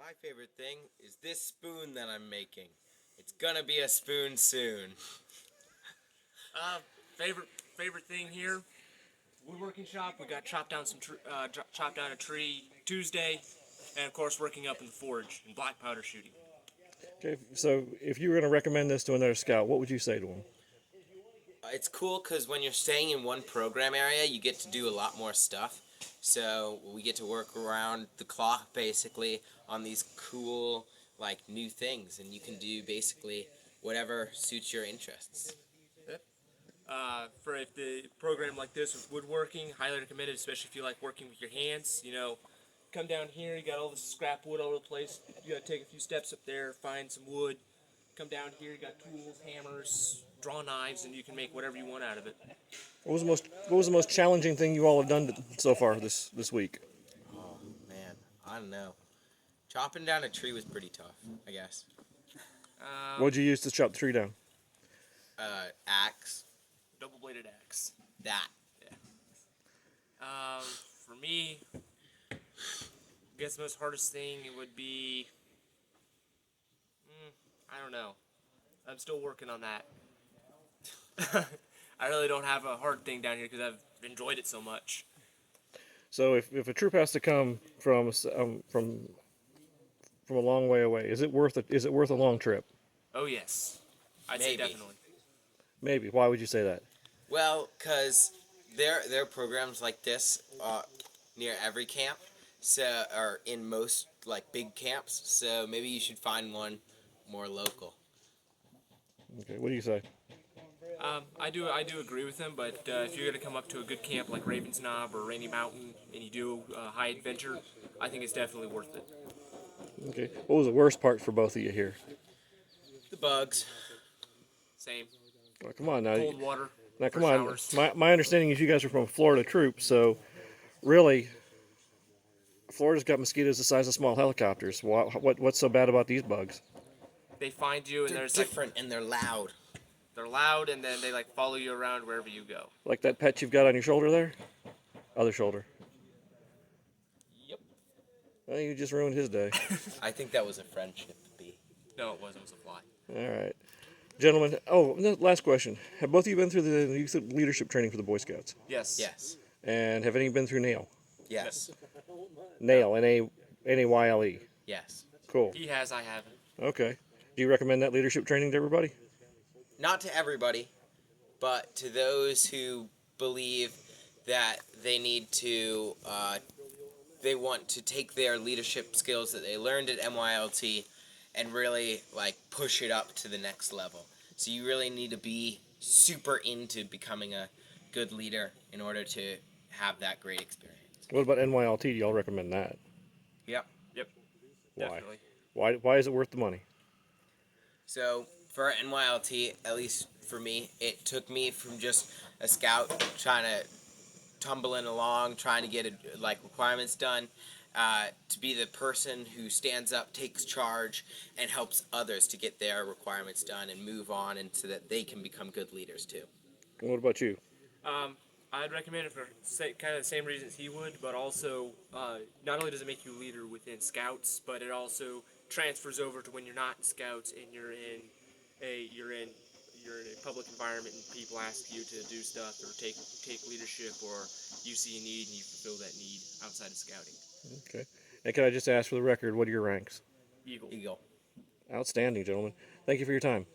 My favorite thing is this spoon that I'm making. It's gonna be a spoon soon. Favorite thing here, woodworking shop. We got chopped down chopped down a tree Tuesday, and of course working up in the forge and black powder shooting. Okay, so if you were going to recommend this to another scout, what would you say to him? It's cool because when you're staying in one program area, you get to do a lot more stuff. So we get to work around the clock basically on these cool like new things, and you can do basically whatever suits your interests. For if the program like this with woodworking, highly recommended, especially if you like working with your hands. Come down here, you got all this scrap wood all over the place. You got to take a few steps up there, find some wood. Come down here, you got tools, hammers, draw knives, and you can make whatever you want out of it. What was the most challenging thing you all have done so far this week? Oh man, I don't know. Chopping down a tree was pretty tough, I guess. What'd you use to chop the tree down? Axe. Double-bladed axe. That. For me, I guess the most hardest thing it would be, I don't know. I'm still working on that. I really don't have a hard thing down here because I've enjoyed it so much. So if a troop has to come from a long way away, is it worth a long trip? Oh yes, I'd say Maybe. definitely. Maybe. Why would you say that? Well, because there are programs like this near every camp, so or in most like big camps. So maybe you should find one more local. Okay. What do you say? I do agree with him, but if you're gonna come up to a good camp like Raven's Knob or Rainy Mountain and you do high adventure, I think it's definitely worth it. Okay. What was the worst part for both of you here? The bugs. Same. Oh, come on now. Cold water. Now come for on. showers. My understanding is you guys are from a Florida troop, so really, Florida's got mosquitoes the size of small helicopters. What's so bad about these bugs? They find you and They're there's different and they're loud. they're loud and then they like follow you around wherever you go. Like that pet you've got on your shoulder there? Other shoulder. Yep. Well, you just ruined his day. I think that was a friendship bee. No, it wasn't. It was a fly. All right. Gentlemen, last question. Have both of you been through the youth leadership training for the Boy Scouts? Yes. Yes. And have any been through NAIL? Yes. NAIL, N-A-Y-L-E. Yes. Cool. He has, I haven't. Okay. Do you recommend that leadership training to everybody? Not to everybody, but to those who believe that they need to, they want to take their leadership skills that they learned at MYLT and really like push it up to the next level. So you really need to be super into becoming a good leader in order to have that great experience. What about NYLT? Do y'all recommend that? Yep. Yep. Why? Definitely. Why is it worth the money? So for NYLT, at least for me, it took me from just a scout trying to tumbling along, trying to get like requirements done, to be the person who stands up, takes charge, and helps others to get their requirements done and move on, and so that they can become good leaders too. And what about you? I'd recommend it for kind of the same reasons he would, but also not only does it make you a leader within Scouts, but it also transfers over to when you're not in Scouts and you're in a public environment and people ask you to do stuff or take leadership, or you see a need and you fulfill that need outside of Scouting. Okay. And can I just ask for the record, what are your ranks? Eagle. Eagle. Outstanding, gentlemen. Thank you for your time.